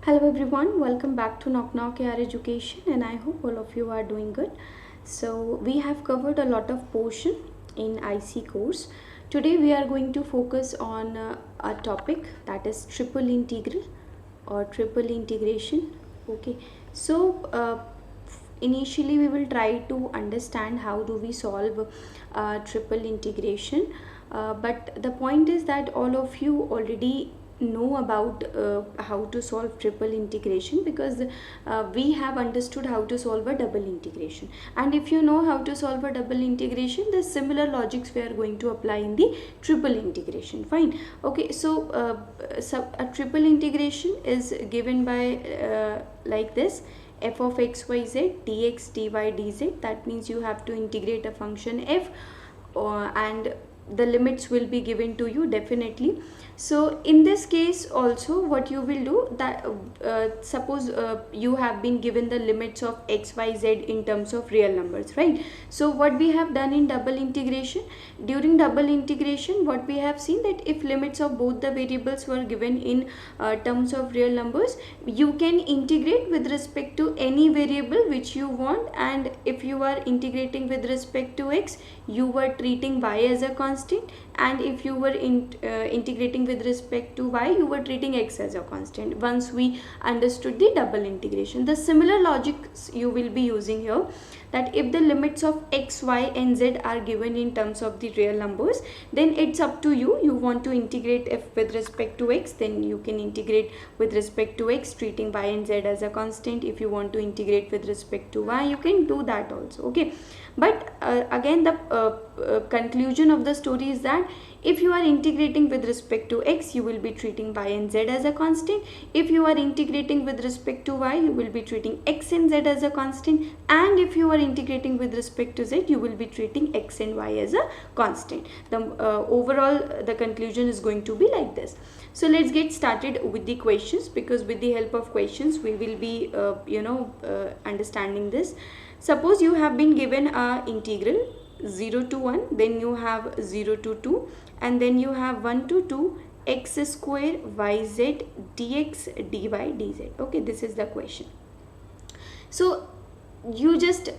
Hello everyone, welcome back to Knock Knock AR Education, and I hope all of you are doing good. So we have covered a lot of portion in IC course. Today we are going to focus on a topic that is triple integral or triple integration. Okay, so initially we will try to understand how do we solve triple integration, but the point is that all of you already know about how to solve triple integration, because we have understood how to solve a double integration. And if you know how to solve a double integration, the similar logics we are going to apply in the triple integration. Fine. Okay, so a triple integration is given by like this: f of x y z dx dy dz. That means you have to integrate a function f, and the limits will be given to you definitely. So in this case also, what you will do, that suppose you have been given the limits of x y z in terms of real numbers, right? So what we have done in double integration, during double integration, what we have seen that if limits of both the variables were given in terms of real numbers, you can integrate with respect to any variable which you want. And if you are integrating with respect to x, you were treating y as a constant, and if you were integrating with respect to y, you were treating x as a constant. Once we understood the double integration, the similar logics you will be using here, that if the limits of x, y and z are given in terms of the real numbers, then it's up to you. You want to integrate f with respect to x, then you can integrate with respect to x, treating y and z as a constant. If you want to integrate with respect to y, you can do that also. Okay, but again, the conclusion of the story is that if you are integrating with respect to x, you will be treating y and z as a constant. If you are integrating with respect to y, you will be treating x and z as a constant. And if you are integrating with respect to z, you will be treating x and y as a constant. The overall the conclusion is going to be like this. So let's get started with the questions, because with the help of questions we will be understanding this. Suppose you have been given a integral 0 to 1, then you have 0 to 2, and then you have 1 to 2 x square yz dx dy dz. Okay, this is the question. So you just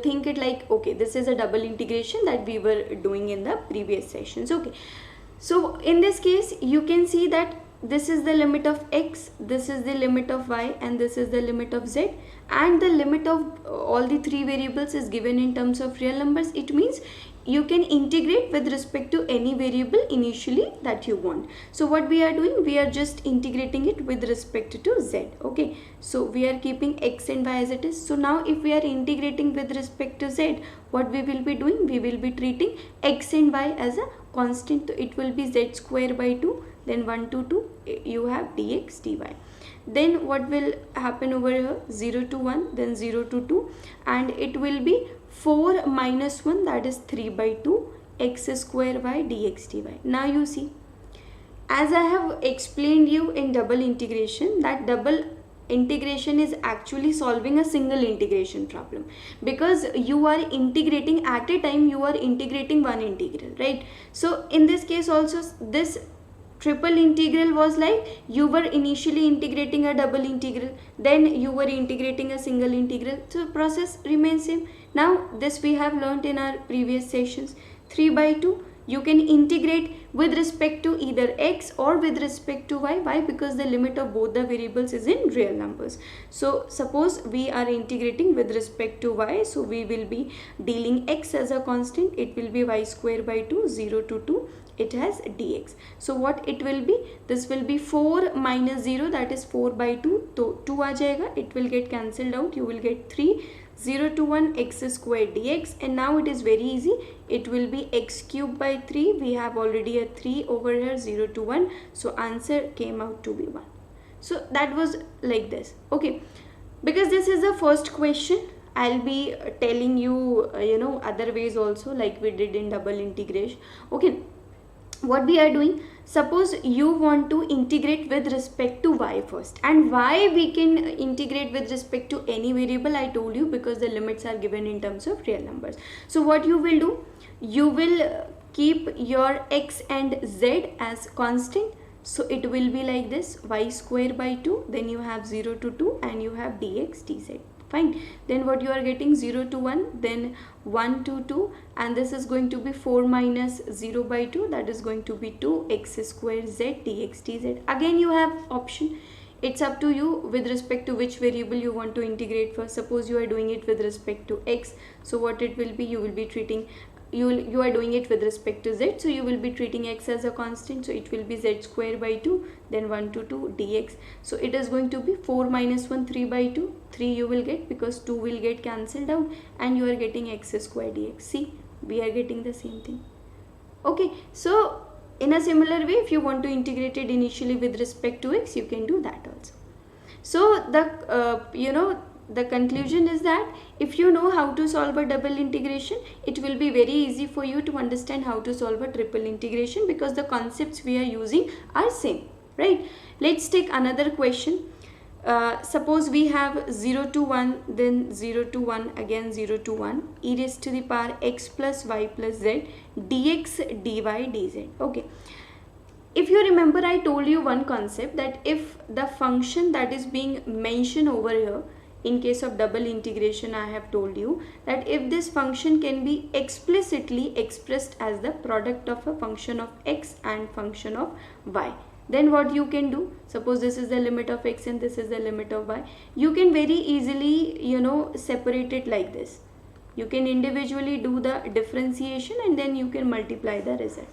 think it like, okay, this is a double integration that we were doing in the previous sessions. Okay, so in this case you can see that this is the limit of x, this is the limit of y, and this is the limit of z, and the limit of all the three variables is given in terms of real numbers. It means you can integrate with respect to any variable initially that you want. So what we are doing, we are just integrating it with respect to z. Okay, so we are keeping x and y as it is. So now if we are integrating with respect to z, what we will be doing, we will be treating x and y as a constant. So it will be z square by 2, then 1 to 2 you have dx dy. Then what will happen over here, 0 to 1, then 0 to 2, and it will be 4 minus 1, that is 3 by 2 x square y dx dy. Now you see, as I have explained you in double integration, that double integration is actually solving a single integration problem, because you are integrating at a time, you are integrating one integral, right? So in this case also, this triple integral was like, you were initially integrating a double integral, then you were integrating a single integral, so process remains same. Now this we have learnt in our previous sessions. 3 by 2, you can integrate with respect to either x or with respect to y. Why? Because the limit of both the variables is in real numbers. So suppose we are integrating with respect to y, so we will be dealing x as a constant. It will be y square by 2, 0 to 2, it has dx. So what it will be, this will be 4 minus 0, that is 4 by 2, so 2 aa jayega, it will get cancelled out, you will get 3, 0 to 1 x square dx, and now it is very easy, it will be x cube by 3, we have already a 3 over here, 0 to 1, so answer came out to be 1. So that was like this. Okay, because this is the first question, I'll be telling you other ways also, like we did in double integration. Okay, what we are doing, suppose you want to integrate with respect to y first. And why we can integrate with respect to any variable, I told you, because the limits are given in terms of real numbers. So what you will do, you will keep your x and z as constant. So it will be like this, y square by 2, then you have 0 to 2 and you have dx dz. Fine. Then what you are getting, 0 to 1, then 1 to 2, and this is going to be 4 minus 0 by 2, that is going to be 2 x square z dx dz. Again you have option. It's up to you with respect to which variable you want to integrate first. Suppose you are doing it with respect to x, so what it will be, you will be treating, you are doing it with respect to z, so you will be treating x as a constant, so it will be z square by 2, then 1 to 2 dx. So it is going to be 4 minus 1, 3 by 2, 3 you will get because 2 will get cancelled out, and you are getting x square dx. See, we are getting the same thing. Okay, so in a similar way, if you want to integrate it initially with respect to x, you can do that also. So the conclusion is that if you know how to solve a double integration, it will be very easy for you to understand how to solve a triple integration, because the concepts we are using are same, right? Let's take another question. Suppose we have 0 to 1, then 0 to 1, again 0 to 1, e raised to the power x plus y plus z dx dy dz. Okay. If you remember, I told you one concept, that if the function that is being mentioned over here, in case of double integration, I have told you that if this function can be explicitly expressed as the product of a function of x and function of y, then what you can do, suppose this is the limit of x and this is the limit of y, you can very easily separate it like this. You can individually do the differentiation and then you can multiply the result.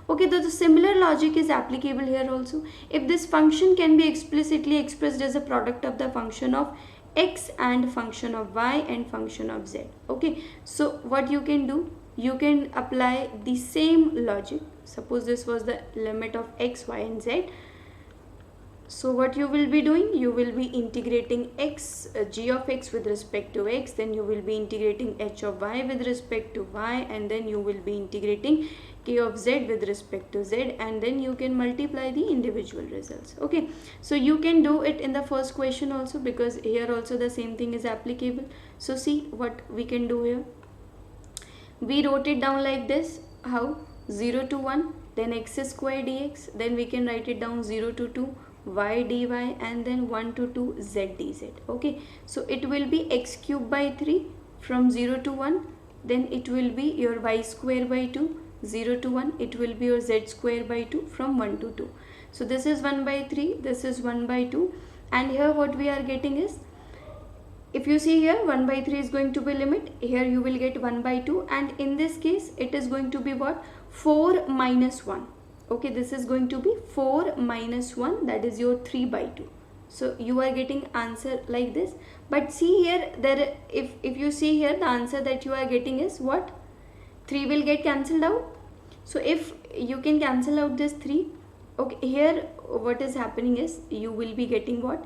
Okay, the similar logic is applicable here also. If this function can be explicitly expressed as a product of the function of x and function of y and function of z. Okay, so what you can do, you can apply the same logic. Suppose this was the limit of x, y and z. So what you will be doing, you will be integrating x, g of x with respect to x, then you will be integrating h of y with respect to y, and then you will be integrating k of z with respect to z, and then you can multiply the individual results. Okay, so you can do it in the first question also, because here also the same thing is applicable. So see what we can do here. We wrote it down like this. How? 0 to 1, then x square dx, then we can write it down 0 to 2 y dy, and then 1 to 2 z dz. Okay, so it will be x cube by 3 from 0 to 1, then it will be your y square by 2, 0 to 1, it will be your z square by 2 from 1 to 2. So this is 1 by 3, this is 1 by 2, and here what we are getting is, if you see here, 1 by 3 is going to be limit, here you will get 1 by 2, and in this case it is going to be what? 4 minus 1. Okay, this is going to be 4 minus 1, that is your 3 by 2. So you are getting answer like this. But see here, there if you see here, the answer that you are getting is what? 3 will get cancelled out. So if you can cancel out this 3, okay, here what is happening is, you will be getting what?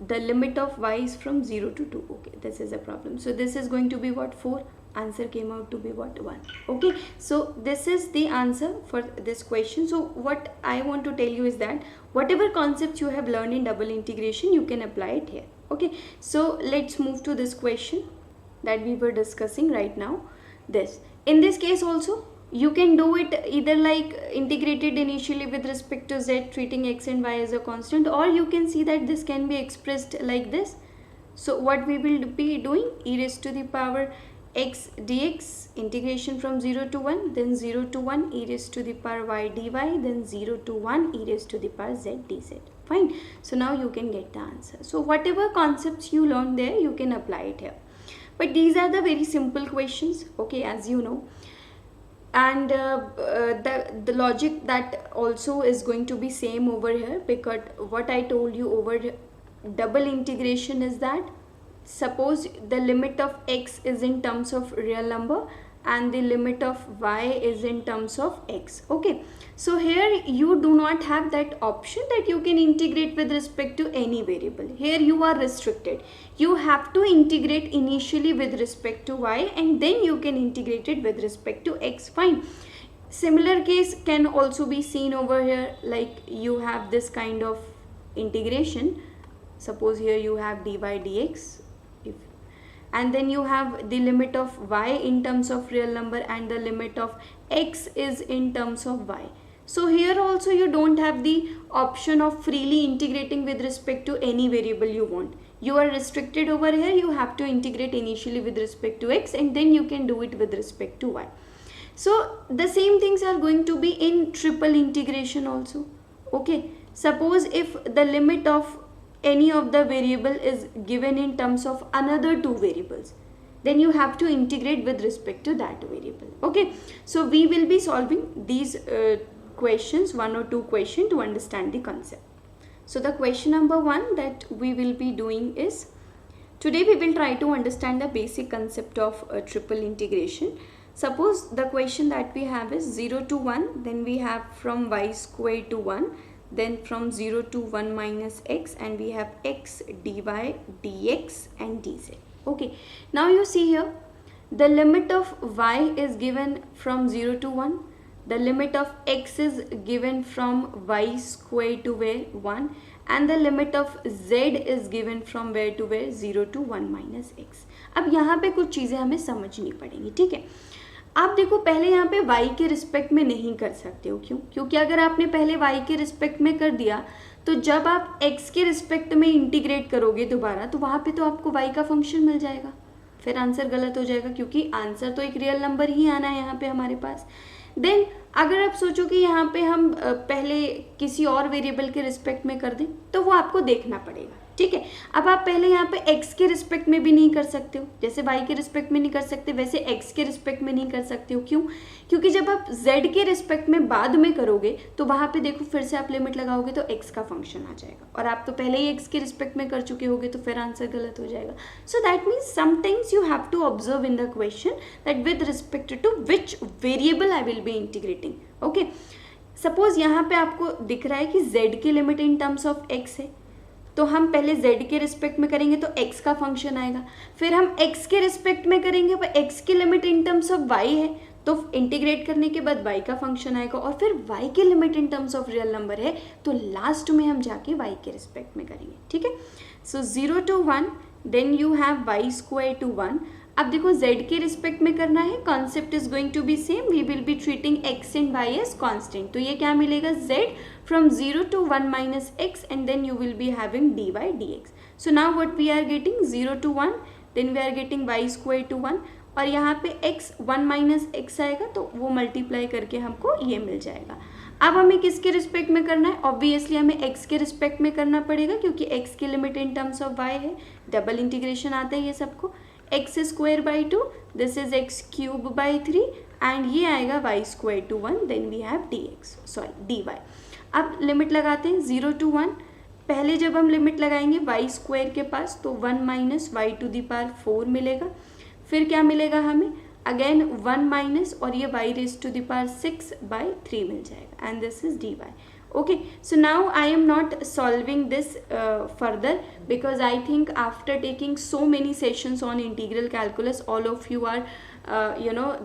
The limit of y is from 0 to 2. Okay, this is a problem. So this is going to be what? 4. Answer came out to be what? 1. Okay, so this is the answer for this question. So what I want to tell you is that whatever concepts you have learned in double integration, you can apply it here. Okay, so let's move to this question that we were discussing right now. In this case also, you can do it either like integrated initially with respect to z, treating x and y as a constant, or you can see that this can be expressed like this. So what we will be doing, e raised to the power x dx, integration from 0 to 1, then 0 to 1 e raised to the power y dy, then 0 to 1 e raised to the power z dz. Fine. So now you can get the answer. So whatever concepts you learn there, you can apply it here. But these are the very simple questions, okay, as you know. And the logic that also is going to be same over here, because what I told you over double integration is that, suppose the limit of x is in terms of real number and the limit of y is in terms of x. Okay, so here you do not have that option that you can integrate with respect to any variable. Here you are restricted. You have to integrate initially with respect to y, and then you can integrate it with respect to x. Fine. Similar case can also be seen over here, like you have this kind of integration. Suppose here you have dy dx, and then you have the limit of y in terms of real number and the limit of x is in terms of y. So here also you don't have the option of freely integrating with respect to any variable you want. You are restricted over here. You have to integrate initially with respect to x, and then you can do it with respect to y. So the same things are going to be in triple integration also. Okay, suppose if the limit of any of the variable is given in terms of another two variables, then you have to integrate with respect to that variable. Okay, so we will be solving these questions, one or two questions, to understand the concept. So the question number 1 that we will be doing is, today we will try to understand the basic concept of triple integration. Suppose the question that we have is 0 to 1, then we have from y square to 1, then from 0 to 1 minus x, and we have x dy dx and dz. Okay, now you see here the limit of y is given from 0 to 1, the limit of x is given from y square to where 1, and the limit of z is given from where to where 0 to 1 minus x. अब यहाँ पे कुछ चीज़ें हमें समझनी पड़ेंगी, ठीक है। आप देखो पहले यहाँ पे y के रिस्पेक्ट में नहीं कर सकते हो, क्यों? क्योंकि अगर आपने पहले y के रिस्पेक्ट में कर दिया तो जब आप x के रिस्पेक्ट में इंटीग्रेट करोगे दोबारा, तो वहाँ पे तो आपको y का फंक्शन मिल जाएगा, फिर आंसर गलत हो जाएगा, क्योंकि आंसर तो एक रियल नंबर ही आना है यहाँ पे हमारे पास। देन अगर आप सोचो कि यहाँ पे हम पहले किसी और वेरिएबल के रिस्पेक्ट में कर दें, तो वो आपको देखना पड़ेगा, ठीक है। अब आप पहले यहाँ पे x के रिस्पेक्ट में भी नहीं कर सकते हो, जैसे y के रिस्पेक्ट में नहीं कर सकते वैसे x के रिस्पेक्ट में नहीं कर सकते हो। क्यों? क्योंकि जब आप z के रिस्पेक्ट में बाद में करोगे तो वहाँ पे देखो फिर से आप लिमिट लगाओगे तो x का फंक्शन आ जाएगा, और आप तो पहले ही x के रिस्पेक्ट में कर चुके होगे, तो फिर आंसर गलत हो जाएगा। So that means sometimes you have to observe in the question that with respect to which variable I will be integrating. Okay, suppose यहाँ पे आपको दिख रहा है कि z की limit in terms of x है, तो हम पहले z के रिस्पेक्ट में करेंगे तो x का फंक्शन आएगा, फिर हम x के रिस्पेक्ट में करेंगे पर x की limit in terms of y है, तो इंटीग्रेट करने के बाद y का फंक्शन आएगा, और फिर y की limit in terms of real number है तो लास्ट में हम जाके y के रिस्पेक्ट में करेंगे, ठीक है। So 0 to 1, then you have y square to 1। अब देखो z के रिस्पेक्ट में करना है, concept is going to be same, we will be treating x and y as constant, तो ये क्या मिलेगा z from 0 to 1 minus x, and then you will be having dy dx. So now what we are getting 0 to 1, then we are getting y square to 1, और यहाँ पे x 1 minus x आएगा तो वो मल्टीप्लाई करके हमको ये मिल जाएगा। अब हमें किसके रिस्पेक्ट में करना है? ऑब्वियसली हमें x के रिस्पेक्ट में करना पड़ेगा, क्योंकि x की limit in terms of y है, डबल इंटीग्रेशन आता है ये सबको। x square by 2, this is x cube by 3, and ये आएगा y square to 1, then we have dy। अब लिमिट लगाते हैं 0 to 1, पहले जब हम लिमिट लगाएंगे y स्क्वायर के पास तो 1 minus Y to the power 4 मिलेगा, फिर क्या मिलेगा हमें अगेन 1 माइनस और ये y raise to the power 6 by 3 मिल जाएगा, and this is dy. Okay, so now I am not solving this further, because I think after taking so many sessions on integral calculus, all of you are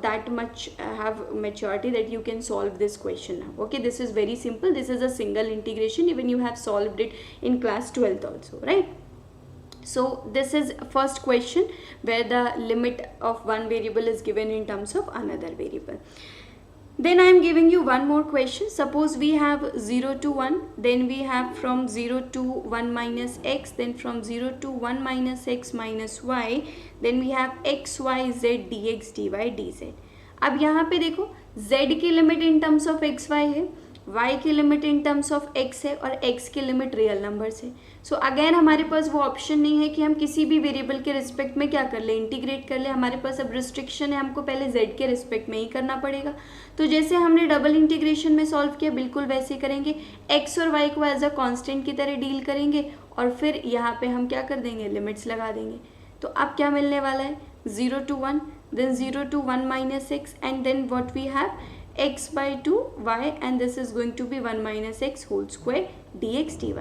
that much have maturity that you can solve this question now. Okay, this is very simple, this is a single integration, even you have solved it in class 12th also, right? So this is first question where the limit of one variable is given in terms of another variable. Then I am giving you one more question. Suppose we have 0 to 1, then we have from 0 to 1 minus x, then from 0 to 1 minus x minus y, then we have x, y, z, dx, dy, dz. अब यहाँ पे देखो z की limit in terms of X Y है, y की limit in terms of x है, और x की लिमिट रियल नंबर्स है। सो अगेन हमारे पास वो ऑप्शन नहीं है कि हम किसी भी वेरिएबल के रिस्पेक्ट में क्या कर ले, इंटीग्रेट कर ले। हमारे पास अब रिस्ट्रिक्शन है, हमको पहले z के रिस्पेक्ट में ही करना पड़ेगा। तो जैसे हमने डबल इंटीग्रेशन में सॉल्व किया बिल्कुल वैसे ही करेंगे, x और y को एज अ कांस्टेंट की तरह डील करेंगे, और फिर यहाँ पे हम क्या कर देंगे, लिमिट्स लगा देंगे। तो अब क्या मिलने वाला है 0 to 1, then 0 to 1 minus x, and then what we have x by 2 y, and this is going to be 1 minus x whole square dx dy.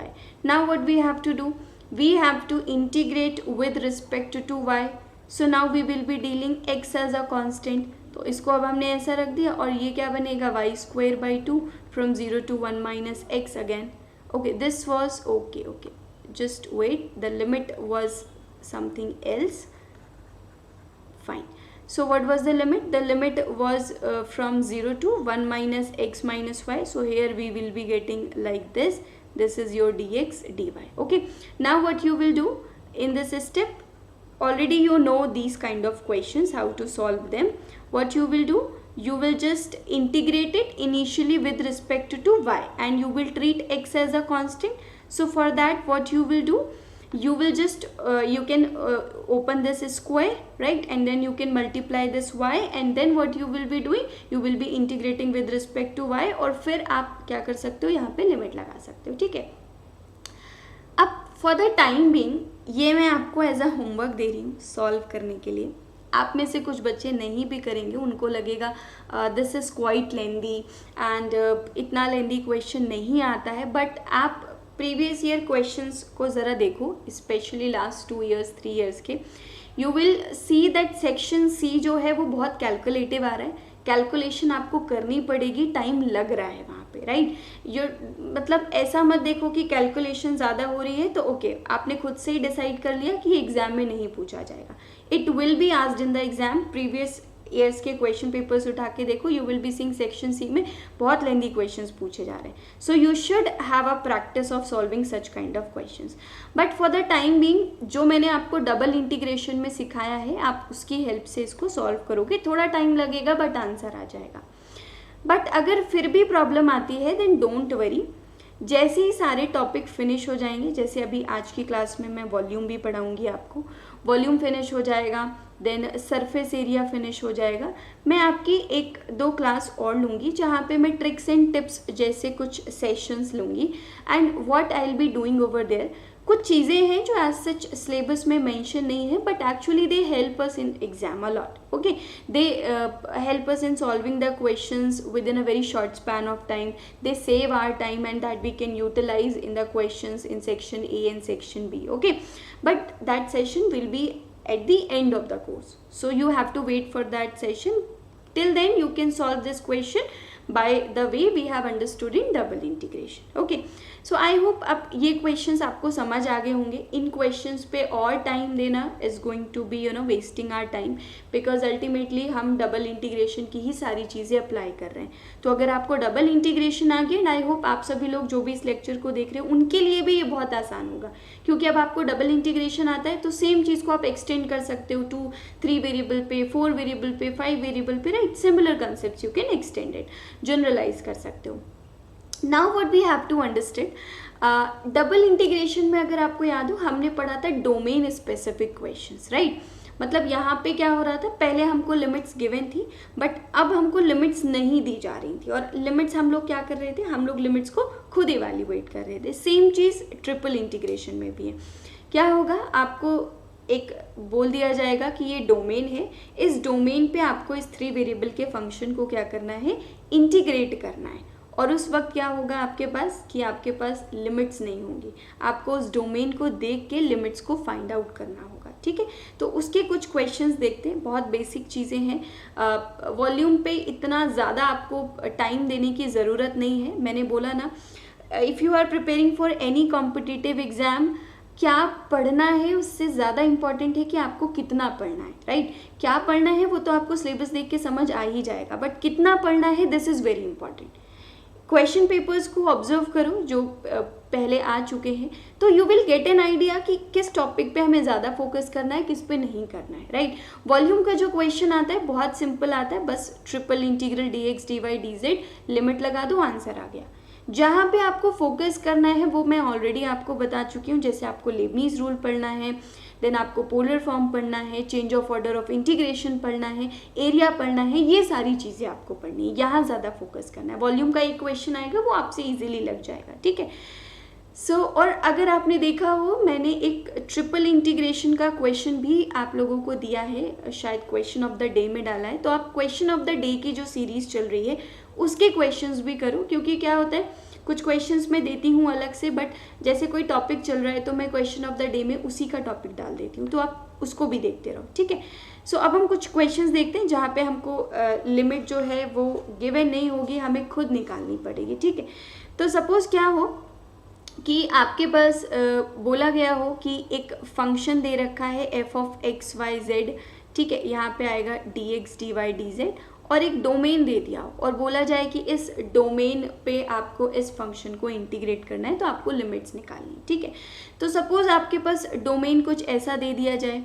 Now what we have to do, we have to integrate with respect to y. So now we will be dealing x as a constant, तो इसको अब हमने ऐसा रख दिया, और ये क्या बनेगा y square by 2 from 0 to 1 minus x again. Okay, this was okay, just wait, the limit was something else, fine. So what was the limit? The limit was from 0 to 1 minus x minus y. So here we will be getting like this. This is your dx dy. Okay, now what you will do in this step, already you know these kind of questions, how to solve them. What you will do, you will just integrate it initially with respect to y, and you will treat x as a constant. So for that what you will do, you will just you can open this square, right, and then you can multiply this y, and then what you will be doing, you will be integrating with respect to y, और फिर आप क्या कर सकते हो, यहाँ पे limit लगा सकते हो. ठीक है. अब फॉर द टाइम बीइंग ये मैं आपको एज अ होमवर्क दे रही हूँ सॉल्व करने के लिए. आप में से कुछ बच्चे नहीं भी करेंगे, उनको लगेगा this is quite lengthy and इतना लेंदी क्वेश्चन नहीं आता है. बट आप प्रीवियस ईयर क्वेश्चंस को ज़रा देखो, स्पेशली लास्ट 2 years 3 years के. You will see that section C जो है वो बहुत कैलकुलेटिव आ रहा है. कैलकुलेशन आपको करनी पड़ेगी, टाइम लग रहा है वहाँ पे, राइट. मतलब ऐसा मत देखो कि कैलकुलेशन ज़्यादा हो रही है तो ओके, आपने खुद से ही डिसाइड कर लिया कि एग्जाम में नहीं पूछा जाएगा. It will be asked in the exam. Previous years के क्वेश्चन पेपर्स उठा के देखो, you will be seeing section C में बहुत लेंदी क्वेश्चंस पूछे जा रहे हैं. So you should have a practice of solving such kind of questions. But for the time being जो मैंने आपको डबल इंटीग्रेशन में सिखाया है, आप उसकी हेल्प से इसको सॉल्व करोगे. थोड़ा टाइम लगेगा बट आंसर आ जाएगा. बट अगर फिर भी प्रॉब्लम आती है देन डोंट वरी. जैसे ही सारे टॉपिक फिनिश हो जाएंगे, जैसे अभी आज की क्लास में मैं वॉल्यूम भी पढ़ाऊंगी आपको, वॉल्यूम फिनिश हो जाएगा, देन सरफेस एरिया फिनिश हो जाएगा, मैं आपकी 1-2 क्लास और लूँगी जहाँ पे मैं ट्रिक्स एंड टिप्स जैसे कुछ सेशंस लूँगी. And what I will be doing over there, कुछ चीज़ें हैं जो एज सच सिलेबस में मेंशन नहीं है, but actually they help us in exam a lot. Okay, they help us in solving the questions within a very short span of time. They save our time and that we can utilize in the questions in section A and section B. Okay, but that session will be at the end of the course, so you have to wait for that session. Till then you can solve this question by the way we have understood in double integration. Okay, so I hope अब ये questions आपको समझ आ गए होंगे. इन questions पे और time देना is going to be wasting our time, because ultimately हम डबल इंटीग्रेशन की ही सारी चीज़ें अप्लाई कर रहे हैं. तो अगर आपको डबल इंटीग्रेशन आ गया, आई होप आप सभी लोग जो भी इस लेक्चर को देख रहे हैं उनके लिए भी ये बहुत आसान होगा, क्योंकि अब आपको डबल इंटीग्रेशन आता है तो सेम चीज़ को आप एक्सटेंड कर सकते हो 2, 3 वेरिएबल पे, 4 वेरिएबल पे, 5 वेरिएबल पे, right. Similar concept you can extend it, generalize कर सकते हो. Now what we have to understand, double integration में अगर आपको याद हो हमने पढ़ा था डोमेन स्पेसिफिक क्वेश्चंस, राइट. मतलब यहाँ पे क्या हो रहा था, पहले हमको लिमिट्स गिवन थी बट अब हमको लिमिट्स नहीं दी जा रही थी, और लिमिट्स हम लोग क्या कर रहे थे, हम लोग लिमिट्स को खुद इवैल्यूएट कर रहे थे. सेम चीज़ ट्रिपल इंटीग्रेशन में भी है. क्या होगा, आपको एक बोल दिया जाएगा कि ये डोमेन है, इस डोमेन पे आपको इस 3 वेरिएबल के फंक्शन को क्या करना है, इंटीग्रेट करना है. और उस वक्त क्या होगा आपके पास, कि आपके पास लिमिट्स नहीं होंगी, आपको उस डोमेन को देख के लिमिट्स को फाइंड आउट करना होगा. ठीक है, तो उसके कुछ क्वेश्चंस देखते हैं, बहुत बेसिक चीज़ें हैं. वॉल्यूम पे इतना ज़्यादा आपको टाइम देने की ज़रूरत नहीं है. मैंने बोला ना, if you are preparing for any competitive exam, क्या पढ़ना है उससे ज़्यादा इम्पॉर्टेंट है कि आपको कितना पढ़ना है, राइट. क्या पढ़ना है वो तो आपको सिलेबस देख के समझ आ ही जाएगा, बट कितना पढ़ना है this is very important. Question papers को ऑब्जर्व करो जो पहले आ चुके हैं, तो you will get an idea कि किस टॉपिक पे हमें ज़्यादा फोकस करना है, किस पे नहीं करना है, राइट. वॉल्यूम का जो क्वेश्चन आता है बहुत सिंपल आता है, बस triple integral dx dy dz, limit लगा दो, आंसर आ गया. जहाँ पे आपको फोकस करना है वो मैं ऑलरेडी आपको बता चुकी हूँ. जैसे आपको लेबनीज रूल पढ़ना है, देन आपको पोलर फॉर्म पढ़ना है, change of order of integration पढ़ना है, एरिया पढ़ना है, ये सारी चीज़ें आपको पढ़नी है, यहाँ ज़्यादा फोकस करना है. वॉल्यूम का एक क्वेश्चन आएगा वो आपसे ईजिली लग जाएगा. ठीक है. और अगर आपने देखा हो, मैंने एक ट्रिपल इंटीग्रेशन का क्वेश्चन भी आप लोगों को दिया है, शायद क्वेश्चन ऑफ द डे में डाला है. तो आप क्वेश्चन ऑफ द डे की जो सीरीज़ चल रही है उसके क्वेश्चंस भी करो, क्योंकि क्या होता है कुछ क्वेश्चंस मैं देती हूँ अलग से, बट जैसे कोई टॉपिक चल रहा है तो मैं क्वेश्चन ऑफ द डे में उसी का टॉपिक डाल देती हूँ, तो आप उसको भी देखते रहो. ठीक है. सो अब हम कुछ क्वेश्चंस देखते हैं जहाँ पे हमको लिमिट जो है वो गिवन नहीं होगी, हमें खुद निकालनी पड़ेगी. ठीक है. तो सपोज क्या हो कि आपके पास बोला गया हो कि एक फंक्शन दे रखा है f of x y z. ठीक है, यहाँ पे आएगा dx dy dz और एक डोमेन दे दिया और बोला जाए कि इस डोमेन पे आपको इस फंक्शन को इंटीग्रेट करना है, तो आपको लिमिट्स निकालनी है। ठीक है, तो सपोज आपके पास डोमेन कुछ ऐसा दे दिया जाए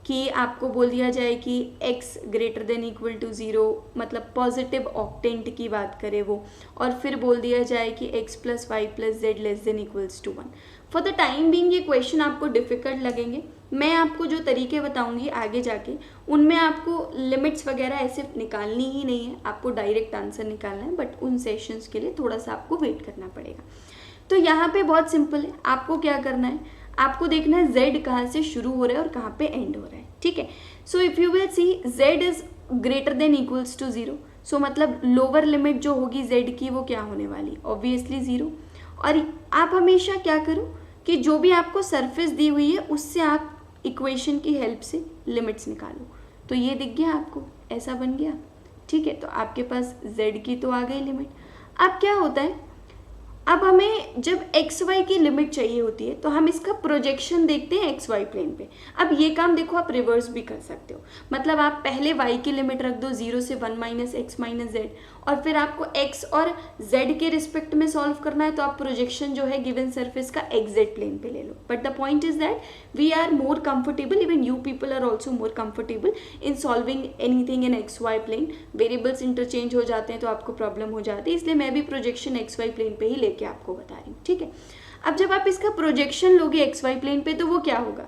कि आपको बोल दिया जाए कि x greater than equal to 0, मतलब पॉजिटिव ऑक्टेंट की बात करें वो, और फिर बोल दिया जाए कि x plus Y plus Z less than equals to 1। For the time being ये क्वेश्चन आपको डिफ़िकल्ट लगेंगे। मैं आपको जो तरीके बताऊंगी आगे जाके, उनमें आपको लिमिट्स वगैरह ऐसे निकालनी ही नहीं है, आपको डायरेक्ट आंसर निकालना है, बट उन सेशंस के लिए थोड़ा सा आपको वेट करना पड़ेगा। तो यहाँ पे बहुत सिंपल है, आपको क्या करना है, आपको देखना है z कहाँ से शुरू हो रहा है और कहाँ पे एंड हो रहा है। ठीक है, so if you will see z is greater than equals to 0, so मतलब लोअर लिमिट जो होगी z की वो क्या होने वाली, ऑब्वियसली 0। और आप हमेशा क्या करो कि जो भी आपको सरफेस दी हुई है उससे आप इक्वेशन की हेल्प से लिमिट्स निकालो। तो ये दिख गया आपको, ऐसा बन गया। ठीक है, तो आपके पास z की तो आ गई लिमिट। अब क्या होता है, अब हमें जब एक्स वाई की लिमिट चाहिए होती है तो हम इसका प्रोजेक्शन देखते हैं एक्स वाई प्लेन पे। अब ये काम देखो आप रिवर्स भी कर सकते हो, मतलब आप पहले y की लिमिट रख दो 0 से 1 माइनस एक्स माइनस जेड, और फिर आपको x और z के रिस्पेक्ट में सॉल्व करना है, तो आप प्रोजेक्शन जो है गिवन सरफेस का एक्स जेड प्लेन पे ले लो। But the point is that we are more comfortable, even you people are also more comfortable in solving anything in x y plane. Variables interchange हो जाते हैं तो आपको प्रॉब्लम हो जाती है, इसलिए मैं भी प्रोजेक्शन एक्स वाई प्लेन पे ही लेके आपको बता रही हूँ। ठीक है, अब जब आप इसका प्रोजेक्शन लोगे एक्स वाई प्लेन पे तो वो क्या होगा,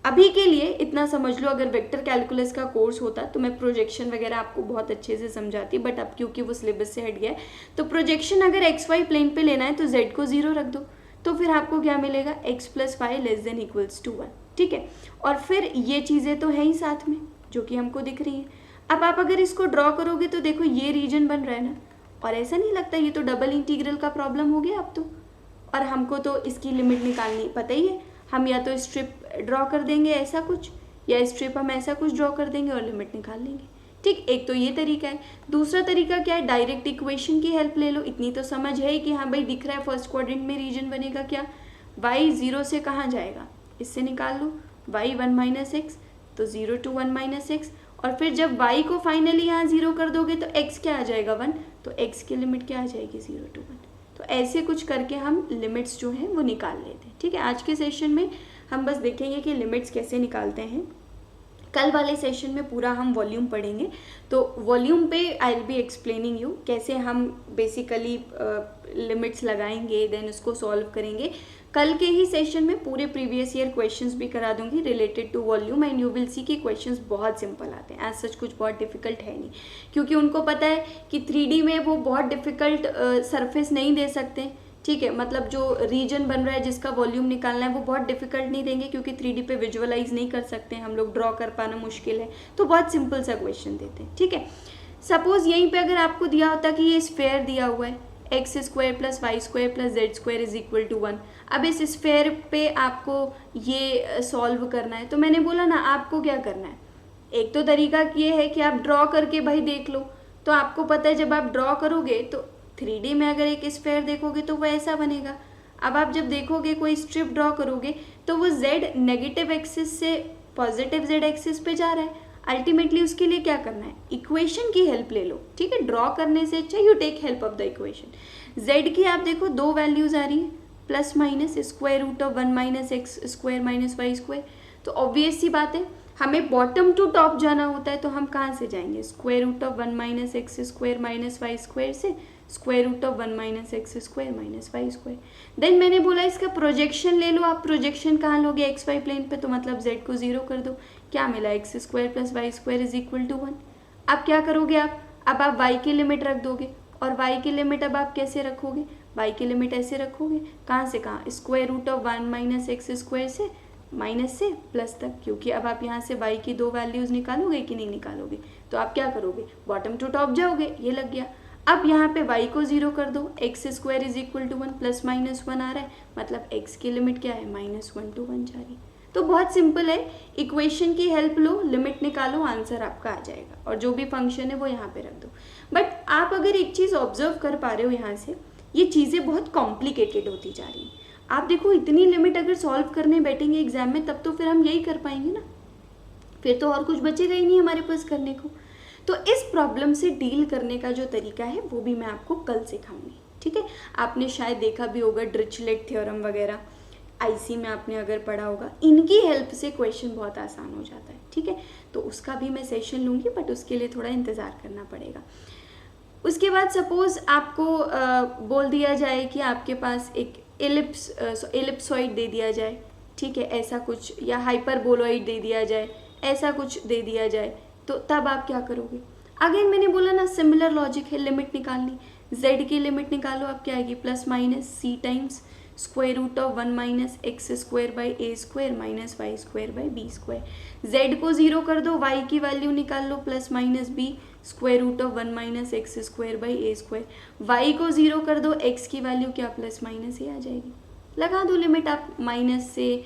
अभी के लिए इतना समझ लो, अगर वेक्टर कैलकुलस का कोर्स होता तो मैं प्रोजेक्शन वगैरह आपको बहुत अच्छे से समझाती, बट अब क्योंकि वो सिलेबस से हट गया है, तो प्रोजेक्शन अगर एक्स वाई प्लेन पे लेना है तो z को 0 रख दो, तो फिर आपको क्या मिलेगा, x plus Y less than equals to 1। ठीक है, और फिर ये चीज़ें तो है ही साथ में जो कि हमको दिख रही हैं। अब आप अगर इसको ड्रॉ करोगे तो देखो ये रीजन बन रहा है ना, और ऐसा नहीं लगता ये तो डबल इंटीग्रल का प्रॉब्लम हो गया अब तो। और हमको तो इसकी लिमिट निकालनी पता ही है, हम या तो स्ट्रिप ड्रॉ कर देंगे ऐसा कुछ, या स्ट्रिप हम ऐसा कुछ ड्रॉ कर देंगे और लिमिट निकाल लेंगे। ठीक, एक तो ये तरीका है। दूसरा तरीका क्या है, डायरेक्ट इक्वेशन की हेल्प ले लो। इतनी तो समझ है कि हाँ भाई दिख रहा है फर्स्ट क्वाड्रेंट में रीजन बनेगा क्या, y 0 से कहाँ जाएगा, इससे निकाल लो, y 1 माइनस एक्स, तो 0 to 1 माइनस एक्स, और फिर जब y को फाइनली यहाँ 0 कर दोगे तो x क्या आ जाएगा 1, तो x की लिमिट क्या आ जाएगी 0 to 1। तो ऐसे कुछ करके हम लिमिट्स जो हैं वो निकाल लेते हैं। ठीक है, आज के सेशन में हम बस देखेंगे कि लिमिट्स कैसे निकालते हैं। कल वाले सेशन में पूरा हम वॉल्यूम पढ़ेंगे, तो वॉल्यूम पे आई विल बी एक्सप्लेनिंग यू कैसे हम बेसिकली लिमिट्स लगाएंगे, देन उसको सॉल्व करेंगे। कल के ही सेशन में पूरे प्रीवियस ईयर क्वेश्चंस भी करा दूंगी related to volume, and you will see कि क्वेश्चंस बहुत सिंपल आते हैं, एज सच कुछ बहुत डिफिकल्ट है नहीं, क्योंकि उनको पता है कि 3D में वो बहुत डिफिकल्ट सरफेस नहीं दे सकते। ठीक है, मतलब जो रीजन बन रहा है जिसका वॉल्यूम निकालना है वो बहुत डिफिकल्ट नहीं देंगे, क्योंकि 3D पे विजुअलाइज नहीं कर सकते हम लोग, ड्रॉ कर पाना मुश्किल है, तो बहुत सिंपल सा क्वेश्चन देते हैं। ठीक है, सपोज यहीं पे अगर आपको दिया होता कि ये स्फेयर दिया हुआ है X square plus Y square plus Z square is equal to 1, अब इस स्फेयर पे आपको ये सॉल्व करना है, तो मैंने बोला ना आपको क्या करना है, एक तो तरीका ये है कि आप ड्रॉ करके भाई देख लो, तो आपको पता है जब आप ड्रॉ करोगे तो 3D में अगर एक स्फेयर देखोगे तो वो ऐसा बनेगा। अब आप जब देखोगे कोई स्ट्रिप ड्रॉ करोगे तो वो z नेगेटिव एक्सिस से पॉजिटिव z एक्सिस पे जा रहा है, अल्टीमेटली उसके लिए क्या करना है, इक्वेशन की हेल्प ले लो। ठीक है, ड्रॉ करने से अच्छा you take help of the equation. z की आप देखो दो वैल्यूज आ रही है, plus minus square root of 1 minus x square minus Y square, तो ऑब्वियस सी बात है हमें बॉटम टू टॉप जाना होता है, तो हम कहाँ से जाएंगे, square root of 1 minus x square minus Y square से square root of 1 minus x square minus Y square. Then मैंने बोला इसका प्रोजेक्शन ले लो, आप प्रोजेक्शन कहाँ लोगे, एक्स वाई प्लेन पे, तो मतलब z को 0 कर दो, क्या मिला X square plus Y square is equal to 1। अब क्या करोगे आप, अब आप y की लिमिट रख दोगे, और y की लिमिट अब आप कैसे रखोगे, y की लिमिट ऐसे रखोगे, कहाँ से कहाँ, square root of 1 minus x square से माइनस से प्लस तक, क्योंकि अब आप यहाँ से y की दो वैल्यूज़ निकालोगे कि नहीं निकालोगे, तो आप क्या करोगे, बॉटम टू टॉप जाओगे, ये लग गया। अब यहाँ पे y को 0 कर दो, X square is equal to 1 plus minus 1 आ रहा है, मतलब x की लिमिट क्या है, -1 to 1 जा रही है। तो बहुत सिंपल है, इक्वेशन की हेल्प लो, लिमिट निकालो, आंसर आपका आ जाएगा, और जो भी फंक्शन है वो यहाँ पे रख दो। बट आप अगर एक चीज़ ऑब्जर्व कर पा रहे हो यहाँ से, ये चीज़ें बहुत कॉम्प्लिकेटेड होती जा रही हैं। आप देखो इतनी लिमिट अगर सॉल्व करने बैठेंगे एग्जाम में तब तो फिर हम यही कर पाएंगे ना, फिर तो और कुछ बचेगा ही नहीं हमारे पास करने को। तो इस प्रॉब्लम से डील करने का जो तरीका है वो भी मैं आपको कल सिखाऊंगी, ठीक है। आपने शायद देखा भी होगा डिरिचलेट थ्योरम वगैरह, आईसी में आपने अगर पढ़ा होगा, इनकी हेल्प से क्वेश्चन बहुत आसान हो जाता है, ठीक है। तो उसका भी मैं सेशन लूँगी, बट उसके लिए थोड़ा इंतज़ार करना पड़ेगा। उसके बाद सपोज़ आपको बोल दिया जाए कि आपके पास एक एलिप्सॉइड दे दिया जाए, ठीक है, ऐसा कुछ, या हाइपरबोलॉइड दे दिया जाए, ऐसा कुछ दे दिया जाए, तो तब आप क्या करोगे? अगेन मैंने बोला ना, सिमिलर लॉजिक है, लिमिट निकालनी। z की लिमिट निकालो, आप क्या आएगी? Plus minus c times square root of 1 minus x square by a square minus Y square by b square. z को ज़ीरो कर दो, y की वैल्यू निकाल लो, plus minus b square root of 1 minus x square by a square. Y को zero कर दो, x की वैल्यू क्या प्लस माइनस ए आ जाएगी। लगा दो लिमिट आप माइनस से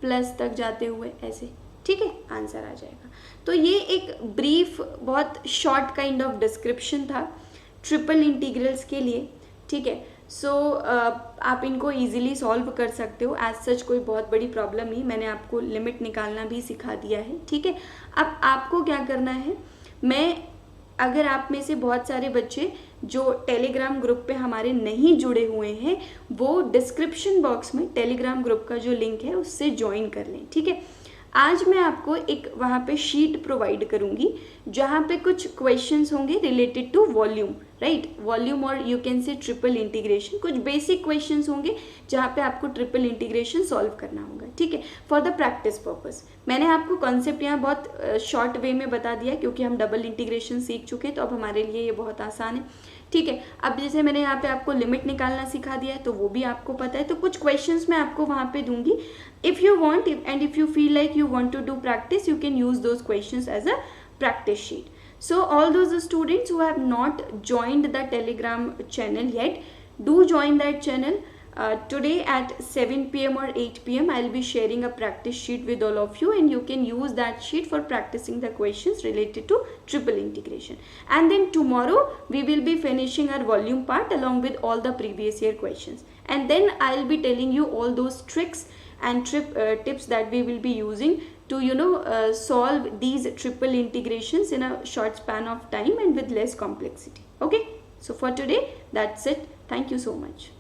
प्लस तक जाते हुए ऐसे, ठीक है, आंसर आ जाएगा। तो ये एक ब्रीफ, बहुत शॉर्ट काइंड ऑफ डिस्क्रिप्शन था ट्रिपल इंटीग्रल्स के लिए, ठीक है। सो आप इनको इजीली सॉल्व कर सकते हो, एज सच कोई बहुत बड़ी प्रॉब्लम नहीं, मैंने आपको लिमिट निकालना भी सिखा दिया है, ठीक है। अब आपको क्या करना है, अगर आप में से बहुत सारे बच्चे जो टेलीग्राम ग्रुप पे हमारे नहीं जुड़े हुए हैं, वो डिस्क्रिप्शन बॉक्स में टेलीग्राम ग्रुप का जो लिंक है उससे ज्वाइन कर लें, ठीक है। आज मैं आपको एक वहाँ पे शीट प्रोवाइड करूँगी जहाँ पे कुछ क्वेश्चंस होंगे related to volume, right, volume, और you can say triple integration. कुछ बेसिक क्वेश्चंस होंगे जहाँ पे आपको ट्रिपल इंटीग्रेशन सॉल्व करना होगा, ठीक है, फॉर द प्रैक्टिस पर्पस। मैंने आपको कॉन्सेप्ट यहाँ बहुत शॉर्ट वे में बता दिया, क्योंकि हम डबल इंटीग्रेशन सीख चुके हैं, तो अब हमारे लिए ये बहुत आसान है, ठीक है। अब जैसे मैंने यहाँ पे आपको लिमिट निकालना सिखा दिया है, तो वो भी आपको पता है, तो कुछ क्वेश्चंस मैं आपको वहाँ पे दूंगी। If you want and if you feel like you want to do practice, you can use those questions as a practice sheet. So all those students who have not joined the Telegram channel yet, do join that channel. Today at 7 p.m. or 8 p.m. I'll be sharing a practice sheet with all of you, and you can use that sheet for practicing the questions related to triple integration. And then tomorrow we will be finishing our volume part along with all the previous year questions, and then I'll be telling you all those tricks and tips that we will be using to solve these triple integrations in a short span of time and with less complexity. Okay, so for today that's it. Thank you so much.